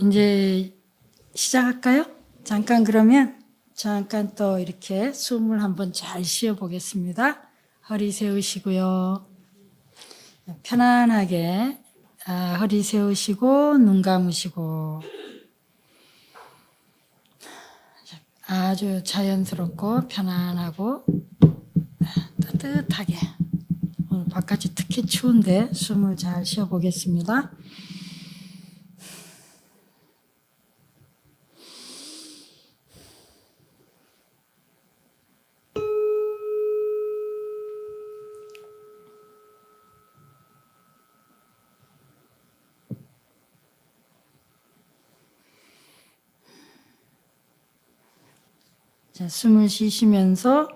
이제 시작할까요? 그러면 잠깐 또 이렇게 숨을 한번 잘 쉬어 보겠습니다. 허리 세우시고요. 편안하게 허리 세우시고 눈 감으시고 아주 자연스럽고 편안하고 따뜻하게 오늘 바깥이 특히 추운데 숨을 잘 쉬어 보겠습니다. 자, 숨을 쉬시면서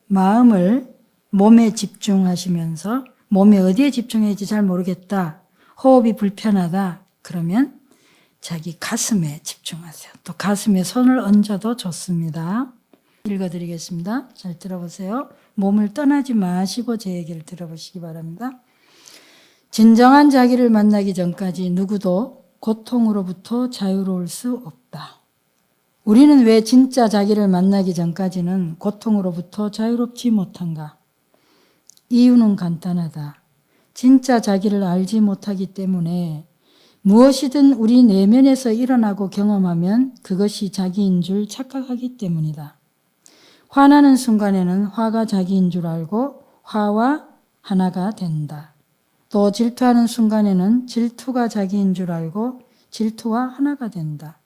마음을 몸에 집중하시면서 몸에 어디에 집중해야 할지 잘 모르겠다. 호흡이 불편하다. 그러면 자기 가슴에 집중하세요. 또 가슴에 손을 얹어도 좋습니다. 읽어드리겠습니다. 잘 들어보세요. 몸을 떠나지 마시고 제 얘기를 들어보시기 바랍니다. 진정한 자기를 만나기 전까지 누구도 고통으로부터 자유로울 수 없다. 우리는 왜 진짜 자기를 만나기 전까지는 고통으로부터 자유롭지 못한가? 이유는 간단하다. 진짜 자기를 알지 못하기 때문에 무엇이든 우리 내면에서 일어나고 경험하면 그것이 자기인 줄 착각하기 때문이다. 화나는 순간에는 화가 자기인 줄 알고 화와 하나가 된다. 또 질투하는 순간에는 질투가 자기인 줄 알고 질투와 하나가 된다.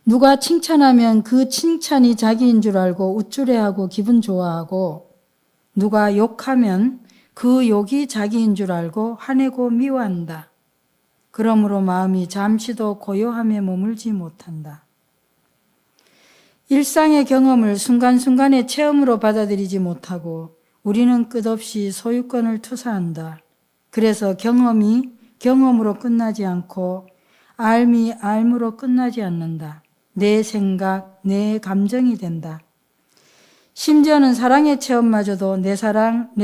누가 칭찬하면 그 칭찬이 자기인 줄 알고 우쭐해하고 기분 좋아하고 누가 욕하면 그 욕이 자기인 줄 알고 화내고 미워한다. 그러므로 마음이 잠시도 고요함에 머물지 못한다. 일상의 경험을 순간순간의 체험으로 받아들이지 못하고 우리는 끝없이 소유권을 투사한다. 그래서 경험이 경험으로 끝나지 않고 알미 알무로 끝나지 않는다. 내 생각, 내 감정이 된다. 심지어는 사랑의 체험마저도 내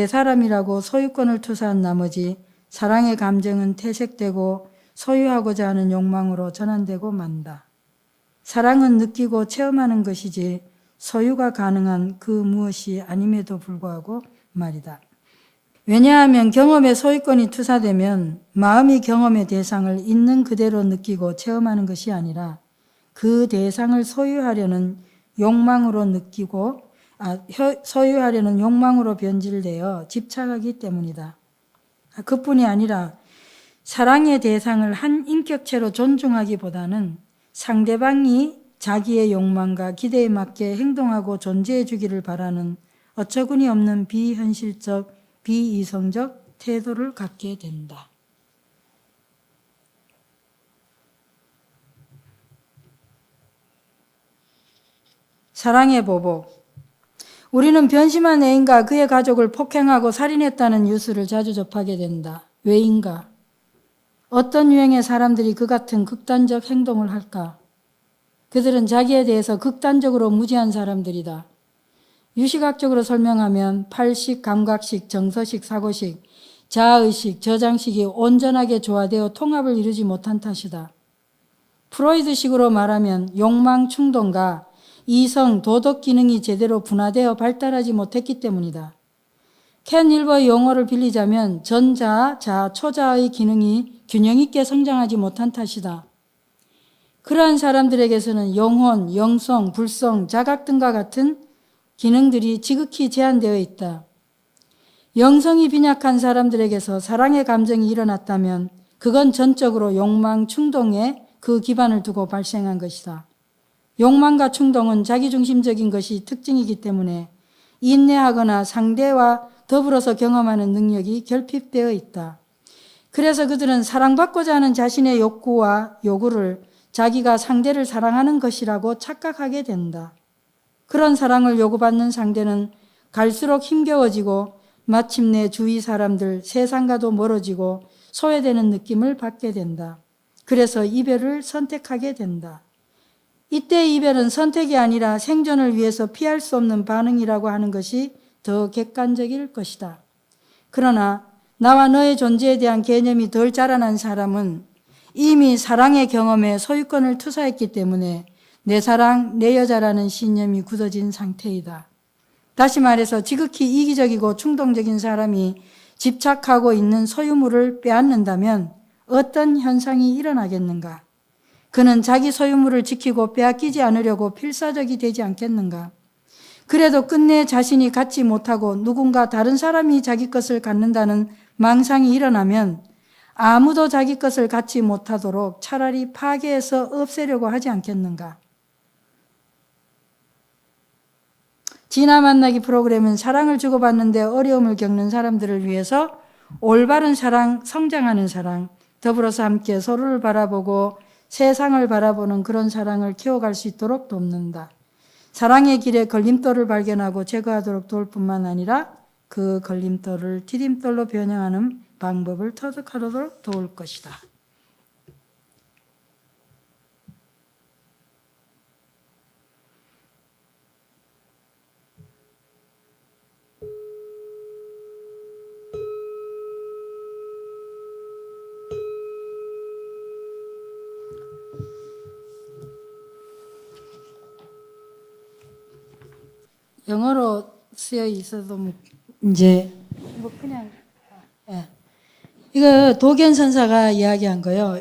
사람이라고 소유권을 투사한 나머지 사랑의 감정은 퇴색되고 소유하고자 하는 욕망으로 전환되고 만다. 사랑은 느끼고 체험하는 것이지 소유가 가능한 그 무엇이 아님에도 불구하고 말이다. 왜냐하면 경험에 소유권이 투사되면 마음이 경험의 대상을 있는 그대로 느끼고 체험하는 것이 아니라 그 대상을 소유하려는 욕망으로 소유하려는 욕망으로 변질되어 집착하기 때문이다. 그뿐이 아니라 사랑의 대상을 한 인격체로 존중하기보다는 상대방이 자기의 욕망과 기대에 맞게 행동하고 존재해 주기를 바라는 어처구니 없는 비현실적, 비이성적 태도를 갖게 된다. 사랑의 보복. 우리는 변심한 애인과 그의 가족을 폭행하고 살인했다는 뉴스를 자주 접하게 된다. 왜인가? 어떤 유형의 사람들이 그 같은 극단적 행동을 할까? 그들은 자기에 대해서 극단적으로 무지한 사람들이다. 유시각적으로 설명하면 팔식, 감각식, 정서식, 사고식, 자아의식, 저장식이 온전하게 조화되어 통합을 이루지 못한 탓이다. 프로이드식으로 말하면 욕망, 충동과 이성, 도덕 기능이 제대로 분화되어 발달하지 못했기 때문이다. 켄 일버의 용어를 빌리자면 전자, 자, 초자의 기능이 균형 있게 성장하지 못한 탓이다. 그러한 사람들에게서는 영혼, 영성, 불성, 자각 등과 같은 기능들이 지극히 제한되어 있다. 영성이 빈약한 사람들에게서 사랑의 감정이 일어났다면 그건 전적으로 욕망, 충동에 그 기반을 두고 발생한 것이다. 욕망과 충동은 자기중심적인 것이 특징이기 때문에 인내하거나 상대와 더불어서 경험하는 능력이 결핍되어 있다. 그래서 그들은 사랑받고자 하는 자신의 욕구와 요구를 자기가 상대를 사랑하는 것이라고 착각하게 된다. 그런 사랑을 요구받는 상대는 갈수록 힘겨워지고 마침내 주위 사람들, 세상과도 멀어지고 소외되는 느낌을 받게 된다. 그래서 이별을 선택하게 된다. 이때 이별은 선택이 아니라 생존을 위해서 피할 수 없는 반응이라고 하는 것이 더 객관적일 것이다. 그러나 나와 너의 존재에 대한 개념이 덜 자라난 사람은 이미 사랑의 경험에 소유권을 투사했기 때문에 내 사랑, 내 여자라는 신념이 굳어진 상태이다. 다시 말해서 지극히 이기적이고 충동적인 사람이 집착하고 있는 소유물을 빼앗는다면 어떤 현상이 일어나겠는가? 그는 자기 소유물을 지키고 빼앗기지 않으려고 필사적이 되지 않겠는가? 그래도 끝내 자신이 갖지 못하고 누군가 다른 사람이 자기 것을 갖는다는 망상이 일어나면 아무도 자기 것을 갖지 못하도록 차라리 파괴해서 없애려고 하지 않겠는가? 진화 만나기 프로그램은 사랑을 주고받는데 어려움을 겪는 사람들을 위해서 올바른 사랑, 성장하는 사랑, 더불어서 함께 서로를 바라보고 세상을 바라보는 그런 사랑을 키워갈 수 있도록 돕는다. 사랑의 길에 걸림돌을 발견하고 제거하도록 도울 뿐만 아니라 그 걸림돌을 디딤돌로 변형하는 방법을 터득하도록 도울 것이다. 영어로 쓰여 있어도 이제 그냥 이거 도견 선사가 이야기한 거요.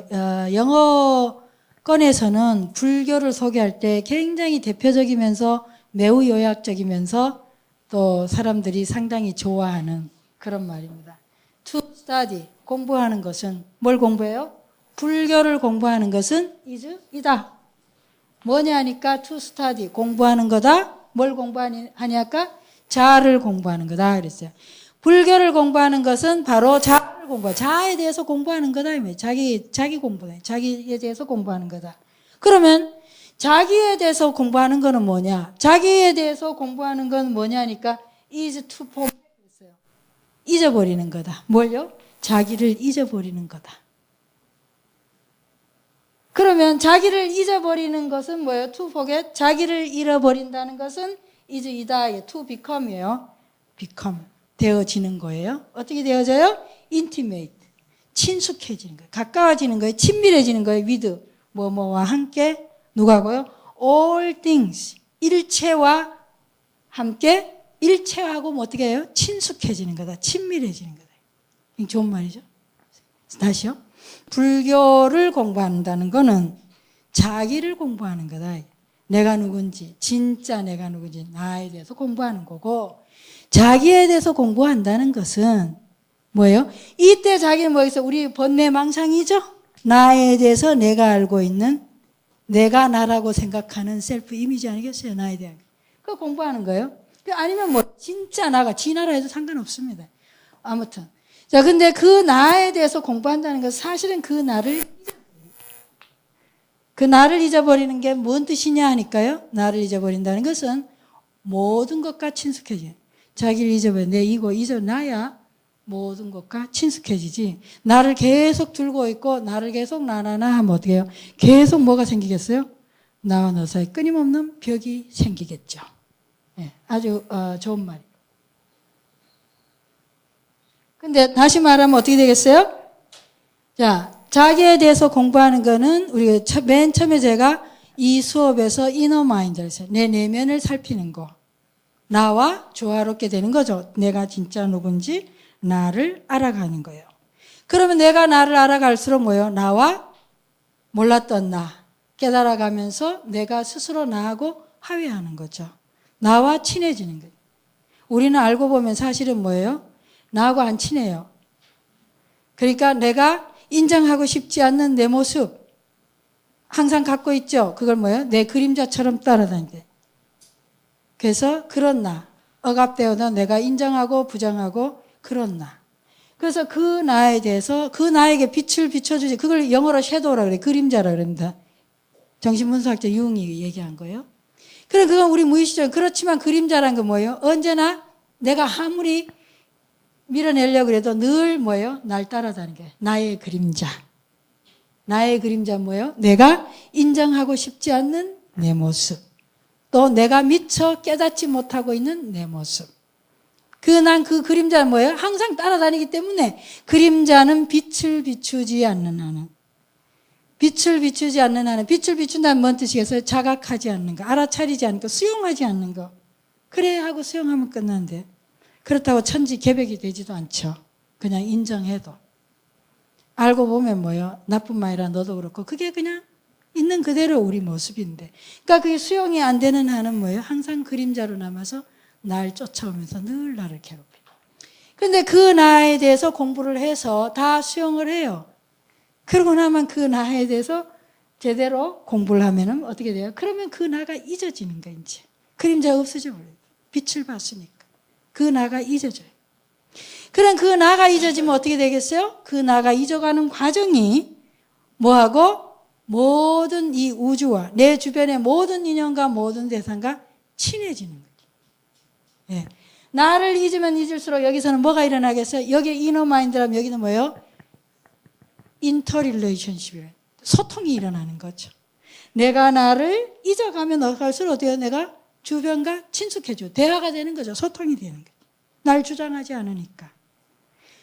영어권에서는 불교를 소개할 때 굉장히 대표적이면서 매우 요약적이면서 또 사람들이 상당히 좋아하는 그런 말입니다. To study, 공부하는 것은 뭘 공부해요? 불교를 공부하는 것은 이다. 뭐냐 하니까 to study, 공부하는 거다. 뭘 공부하냐까? 자아를 공부하는 거다 그랬어요. 불교를 공부하는 것은 바로 자아를 자아에 대해서 공부하는 거다. 자기 공부네. 자기에 대해서 공부하는 거다. 그러면 자기에 대해서 공부하는 거는 뭐냐? 자기에 대해서 공부하는 건 뭐냐니까 is to forget 그랬어요. 잊어버리는 거다. 뭘요? 자기를 잊어버리는 거다. 그러면 자기를 잊어버리는 것은 뭐예요? To forget. 자기를 잃어버린다는 것은 is 이다. To become이에요. become. 되어지는 거예요. 어떻게 되어져요? intimate. 친숙해지는 거예요. 가까워지는 거예요. 친밀해지는 거예요. with. 뭐뭐와 함께. 누가고요? all things. 일체와 함께. 일체하고 뭐 어떻게 해요? 친숙해지는 거다. 친밀해지는 거다. 이게 좋은 말이죠. 다시요. 불교를 공부한다는 거는 자기를 공부하는 거다. 내가 누군지, 진짜 내가 누군지, 나에 대해서 공부하는 거고, 자기에 대해서 공부한다는 것은 뭐예요? 이때 자기는 뭐겠어요? 우리 번뇌망상이죠? 나에 대해서 내가 알고 있는, 내가 나라고 생각하는 셀프 이미지 아니겠어요? 나에 대한. 그거 공부하는 거예요. 아니면 뭐, 진짜 나가, 지나라 해도 상관없습니다. 아무튼. 자, 근데 그 나에 대해서 공부한다는 것은 사실은 그 나를 잊어버리는 게 뭔 뜻이냐 하니까요. 나를 잊어버린다는 것은 모든 것과 친숙해져. 자기를 잊어버려. 내 이거 잊어놔야 모든 것과 친숙해지지. 나를 계속 들고 있고 나를 계속 나나나 하면 어떻게 해요? 계속 뭐가 생기겠어요? 나와 너 사이 끊임없는 벽이 생기겠죠. 네, 아주 좋은 말이에요. 근데 다시 말하면 어떻게 되겠어요? 자, 자기에 대해서 공부하는 거는 우리가 맨 처음에 제가 이 수업에서 이너 마인드를 했어요. 내 내면을 살피는 거. 나와 조화롭게 되는 거죠. 내가 진짜 누군지 나를 알아가는 거예요. 그러면 내가 나를 알아갈수록 뭐예요? 나와 몰랐던 나 깨달아가면서 내가 스스로 나하고 화해하는 거죠. 나와 친해지는 거예요. 우리는 알고 보면 사실은 뭐예요? 나하고 안 친해요. 그러니까 내가 인정하고 싶지 않는 내 모습 항상 갖고 있죠. 그걸 뭐예요? 내 그림자처럼 따라다니게. 그래서 그런 나, 억압되어도 내가 인정하고 부정하고 그런 나. 그래서 그 나에 대해서 그 나에게 빛을 비춰주지. 그걸 영어로 섀도우라 그래. 그림자라 그럽니다. 정신분석학자 융이 얘기한 거예요. 그럼 그건 우리 무의식적으로 그렇지만 그림자란 건 뭐예요? 언제나 내가 아무리 밀어내려고 해도 늘 뭐예요? 날 따라다니는 게 나의 그림자. 나의 그림자 뭐예요? 내가 인정하고 싶지 않는 내 모습. 또 내가 미처 깨닫지 못하고 있는 내 모습. 난 그 그림자는 뭐예요? 항상 따라다니기 때문에 그림자는 빛을 비추지 않는 나는. 빛을 비추지 않는 한은, 빛을 비춘다는 뭔 뜻이겠어요? 자각하지 않는 거, 알아차리지 않는 거, 수용하지 않는 거. 그래 하고 수용하면 끝나는데, 그렇다고 천지 개벽이 되지도 않죠. 그냥 인정해도. 알고 보면 뭐예요? 나뿐만 아니라 너도 그렇고, 그게 그냥 있는 그대로 우리 모습인데. 그러니까 그게 수용이 안 되는 한은 뭐예요? 항상 그림자로 남아서 날 쫓아오면서 늘 나를 괴롭혀. 근데 그 나에 대해서 공부를 해서 다 수용을 해요. 그러고 나면 그 나에 대해서 제대로 공부를 하면은 어떻게 돼요? 그러면 그 나가 잊어지는 거예요, 이제. 그림자가 없어져 버려요. 빛을 봤으니까. 그 나가 잊어져요. 그럼 그 나가 잊어지면 어떻게 되겠어요? 그 나가 잊어가는 과정이 뭐하고? 모든 이 우주와 내 주변의 모든 인연과 모든 대상과 친해지는 거죠. 예. 나를 잊으면 잊을수록 여기서는 뭐가 일어나겠어요? 여기 이너마인드라면 여기는 뭐예요? 인터릴레이션십이에요. 소통이 일어나는 거죠. 내가 나를 잊어가면 갈수록 어떻게 해요? 내가 주변과 친숙해져. 대화가 되는 거죠. 소통이 되는 거죠. 날 주장하지 않으니까.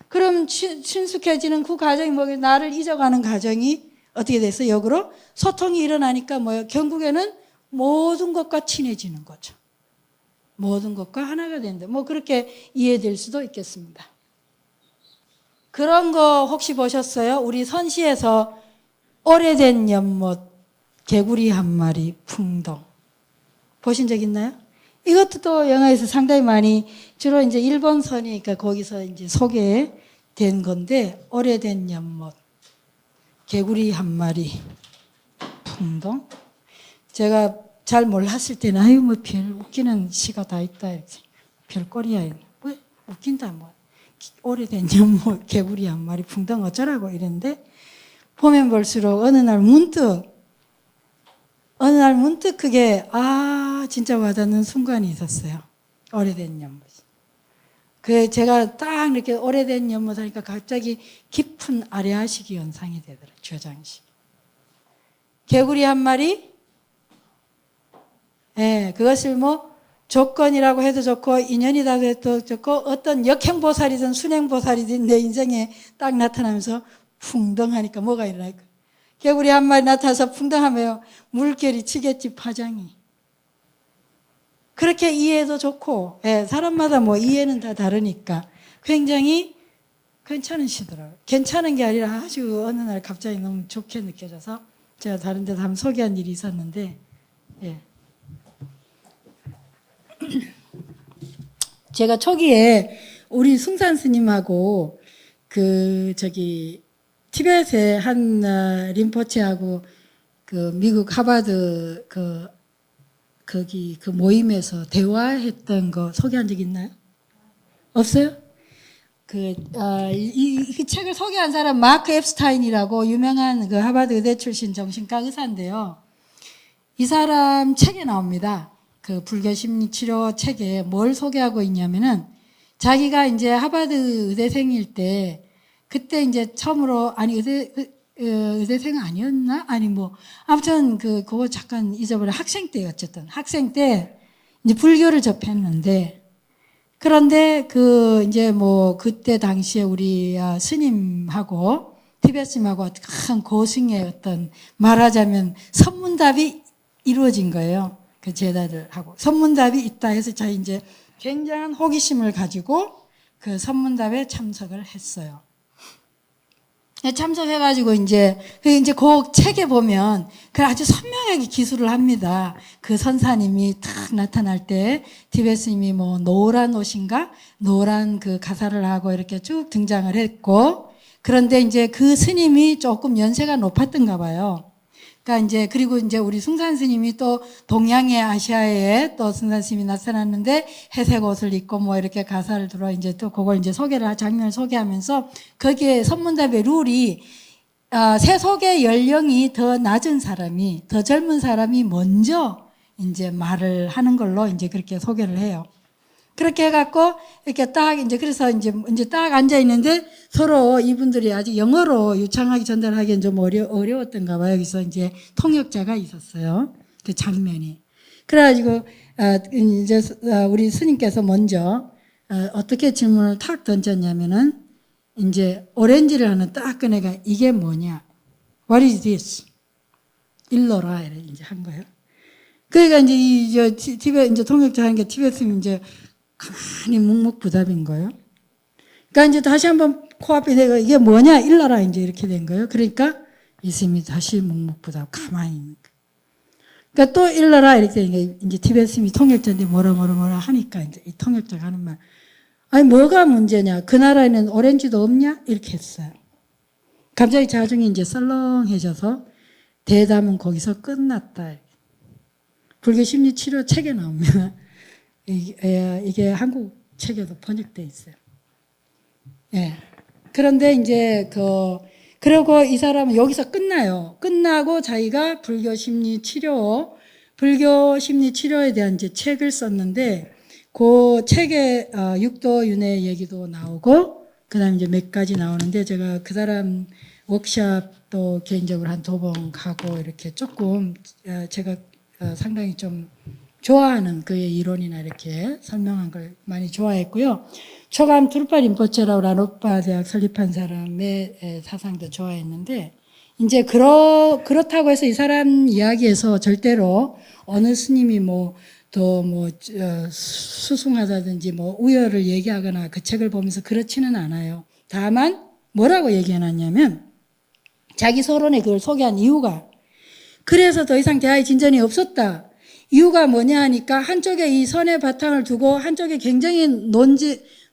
그럼 친숙해지는 그 과정이 뭐겠어요? 나를 잊어가는 과정이 어떻게 됐어요? 역으로 소통이 일어나니까 뭐예요? 결국에는 모든 것과 친해지는 거죠. 모든 것과 하나가 된다. 뭐 그렇게 이해될 수도 있겠습니다. 그런 거 혹시 보셨어요? 우리 선시에서 오래된 연못, 개구리 한 마리, 풍덩. 보신 적 있나요? 이것도 또 영화에서 상당히 많이, 주로 이제 일본 선이니까 거기서 이제 소개된 건데, 오래된 연못, 개구리 한 마리, 풍덩. 제가 잘 몰랐을 때는, 아유, 뭐 별 웃기는 시가 다 있다. 별꼴이야. 왜 웃긴다, 뭐. 오래된 연못, 개구리 한 마리, 풍덩 어쩌라고 이랬는데, 보면 볼수록 어느 날 문득 그게, 진짜 와닿는 순간이 있었어요. 오래된 연못. 제가 딱 이렇게 오래된 연못 하니까 갑자기 깊은 아래아식이 연상이 되더라고요. 저장식. 개구리 한 마리, 예, 그것을 뭐 조건이라고 해도 좋고 인연이라고 해도 좋고 어떤 역행보살이든 순행보살이든 내 인생에 딱 나타나면서 풍덩하니까 뭐가 일어날까? 개구리 한 마리 나타나서 풍덩하면 물결이 치겠지, 파장이. 그렇게 이해해도 좋고, 예, 사람마다 뭐 이해는 다 다르니까 굉장히 괜찮으시더라고요. 괜찮은 게 아니라 아주 어느 날 갑자기 너무 좋게 느껴져서 제가 다른 데서 한번 소개한 일이 있었는데, 예. 제가 초기에 우리 숭산 스님하고 티벳의 한 림포체하고 미국 하버드 거기 모임에서 대화했던 거 소개한 적 있나요? 없어요? 이 책을 소개한 사람 마크 앱스타인이라고 유명한 하버드 의대 출신 정신과 의사인데요. 이 사람 책에 나옵니다. 불교 심리 치료 책에 뭘 소개하고 있냐면은 자기가 이제 하버드 의대생일 때 그때 이제 처음으로 의대생 아니었나? 아니 뭐 아무튼 그거 잠깐 잊어버려. 학생 때 어쨌든 학생 때 이제 불교를 접했는데 그런데 이제 뭐 그때 당시에 우리 스님하고 티베트 스님하고 큰 고승의 어떤 말하자면 선문답이 이루어진 거예요. 그 제자들하고 선문답이 있다 해서 자 이제 굉장한 호기심을 가지고 그 선문답에 참석을 했어요. 참석해가지고 이제 그 책에 보면 그 아주 선명하게 기술을 합니다. 그 선사님이 탁 나타날 때 티베트 스님이 뭐 노란 옷인가 노란 가사를 하고 이렇게 쭉 등장을 했고 그런데 이제 그 스님이 조금 연세가 높았던가 봐요. 그러니까 그리고 우리 숭산 스님이 또 동양의 아시아에 또 숭산 스님이 나타났는데 회색 옷을 입고 뭐 이렇게 가사를 들어 또 그걸 장면을 소개하면서 거기에 선문답의 룰이, 세속의 연령이 더 낮은 사람이, 더 젊은 사람이 먼저 말을 하는 걸로 그렇게 소개를 해요. 그렇게 해갖고, 이렇게 딱, 그래서 딱 앉아있는데, 서로 이분들이 아직 영어로 유창하게 전달하기엔 좀 어려웠던가 봐요. 여기서 통역자가 있었어요. 그 장면이. 그래가지고, 우리 스님께서 먼저, 어떻게 질문을 탁 던졌냐면은, 오렌지를 하나 딱 꺼내가, 이게 뭐냐? What is this? 일러라. 이래 이제 한 거예요. 그러니까 이제 티베트 이제 통역자 하는 게 티베트면 이제 가만히 묵묵부답인 거예요. 그러니까 이제 다시 한번 코앞에 대고 이게 뭐냐? 일러라. 이제 이렇게 된 거예요. 그러니까 이스님이 다시 묵묵부답 가만히 있는 거예요. 그러니까 또 일러라. 이렇게 되니까 이제 티베트님이 통역자인데 뭐라 하니까 이제 이 통역자가 하는 말. 아니, 뭐가 문제냐? 그 나라에는 오렌지도 없냐? 이렇게 했어요. 갑자기 자중이 이제 썰렁해져서 대담은 거기서 끝났다. 불교 심리 치료 책에 나옵니다. 이게 한국 책에도 번역되어 있어요. 예. 그런데 이제 그러고 이 사람은 여기서 끝나요. 끝나고 자기가 불교 심리 치료에 대한 이제 책을 썼는데 그 책에 육도윤회 얘기도 나오고 그다음에 이제 몇 가지 나오는데 제가 그 사람 워크숍도 개인적으로 한 2번 가고 이렇게 조금 제가 상당히 좀 좋아하는 그의 이론이나 이렇게 설명한 걸 많이 좋아했고요. 초감 투르파 린포체라고 라노파 대학 설립한 사람의 사상도 좋아했는데 이제 그렇다고 해서 이 사람 이야기에서 절대로 어느 스님이 수승하다든지 우열을 얘기하거나 그 책을 보면서 그렇지는 않아요. 다만 뭐라고 얘기해놨냐면 자기 서론에 그걸 소개한 이유가 그래서 더 이상 대화의 진전이 없었다. 이유가 뭐냐 하니까 한쪽에 이 선의 바탕을 두고 한쪽에 굉장히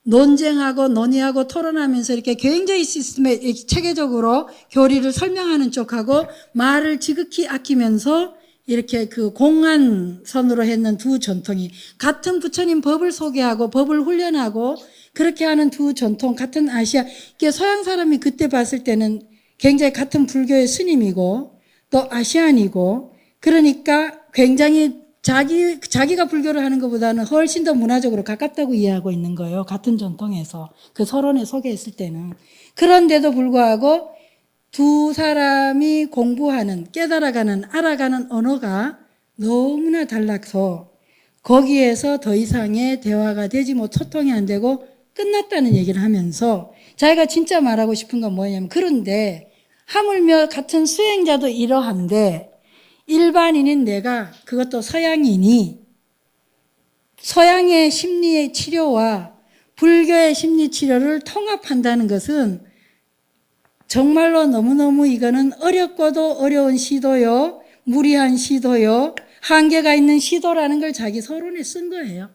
논쟁하고 논의하고 토론하면서 이렇게 굉장히 체계적으로 교리를 설명하는 쪽하고 말을 지극히 아끼면서 이렇게 그 공안선으로 했는 두 전통이 같은 부처님 법을 소개하고 법을 훈련하고 그렇게 하는 두 전통 같은 아시아 이게 서양 사람이 그때 봤을 때는 굉장히 같은 불교의 스님이고 또 아시안이고 그러니까 굉장히 자기가 불교를 하는 것보다는 훨씬 더 문화적으로 가깝다고 이해하고 있는 거예요. 같은 전통에서 그 서론에 소개했을 때는 그런데도 불구하고 두 사람이 공부하는 깨달아가는 알아가는 언어가 너무나 달라서 거기에서 더 이상의 대화가 되지 소통이 안 되고 끝났다는 얘기를 하면서 자기가 진짜 말하고 싶은 건 뭐냐면 그런데 하물며 같은 수행자도 이러한데 일반인인 내가 그것도 서양인이 서양의 심리의 치료와 불교의 심리 치료를 통합한다는 것은 정말로 너무너무 이거는 어렵고도 어려운 시도요, 무리한 시도요, 한계가 있는 시도라는 걸 자기 서론에 쓴 거예요.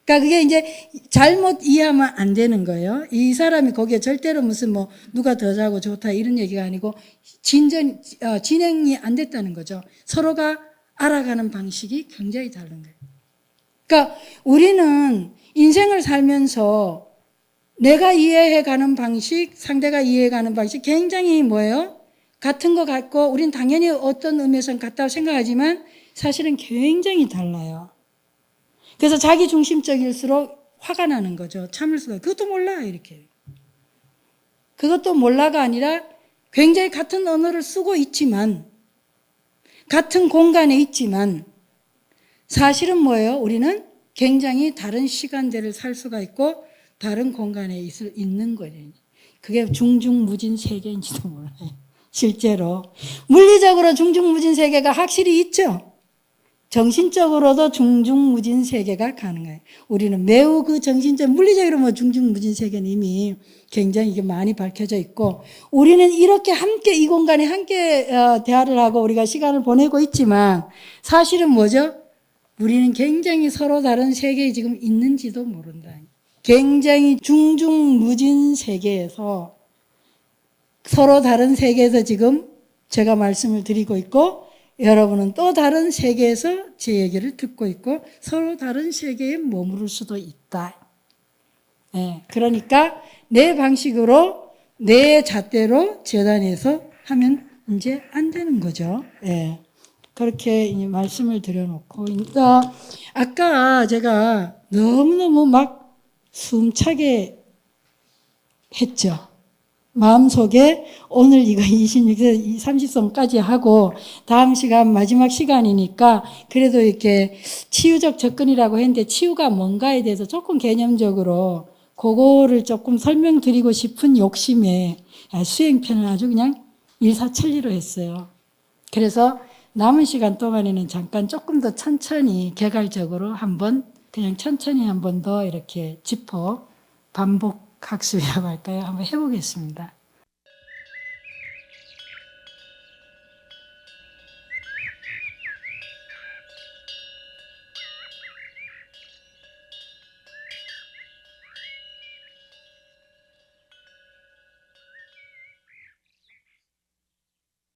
그러니까 그게 이제 잘못 이해하면 안 되는 거예요. 이 사람이 거기에 절대로 무슨 누가 더 잘하고 좋다 이런 얘기가 아니고 진행이 안 됐다는 거죠. 서로가 알아가는 방식이 굉장히 다른 거예요. 그러니까 우리는 인생을 살면서 내가 이해해가는 방식, 상대가 이해해가는 방식 굉장히 같은 것 같고 우린 당연히 어떤 의미에서는 같다고 생각하지만 사실은 굉장히 달라요. 그래서 자기 중심적일수록 화가 나는 거죠. 참을 수가. 그것도 몰라 이렇게. 그것도 몰라가 아니라 굉장히 같은 언어를 쓰고 있지만 같은 공간에 있지만 사실은 우리는 굉장히 다른 시간대를 살 수가 있고 다른 공간에 있는 거예요. 그게 중중무진 세계인지도 몰라요. 실제로. 물리적으로 중중무진 세계가 확실히 있죠. 정신적으로도 중중무진 세계가 가능해요. 우리는 매우 그 정신적, 물리적으로 중중무진 세계는 이미 굉장히 이게 많이 밝혀져 있고, 우리는 이렇게 함께 이 공간에 함께 대화를 하고 우리가 시간을 보내고 있지만, 사실은 우리는 굉장히 서로 다른 세계에 지금 있는지도 모른다. 굉장히 중중무진 세계에서 서로 다른 세계에서 지금 제가 말씀을 드리고 있고, 여러분은 또 다른 세계에서 제 얘기를 듣고 있고 서로 다른 세계에 머무를 수도 있다. 그러니까 내 방식으로 내 잣대로 재단에서 하면 이제 안 되는 거죠. 그렇게 말씀을 드려놓고 아까 제가 너무너무 숨차게 했죠. 마음속에 오늘 이거 26세 30성까지 하고 다음 시간 마지막 시간이니까 그래도 이렇게 치유적 접근이라고 했는데 치유가 뭔가에 대해서 조금 개념적으로 그거를 조금 설명드리고 싶은 욕심에 수행편을 아주 그냥 일사천리로 했어요. 그래서 남은 시간 동안에는 잠깐 조금 더 천천히 개괄적으로 한번 그냥 천천히 한 번 더 이렇게 짚어 반복 학습이라고 할까요? 한번 해보겠습니다.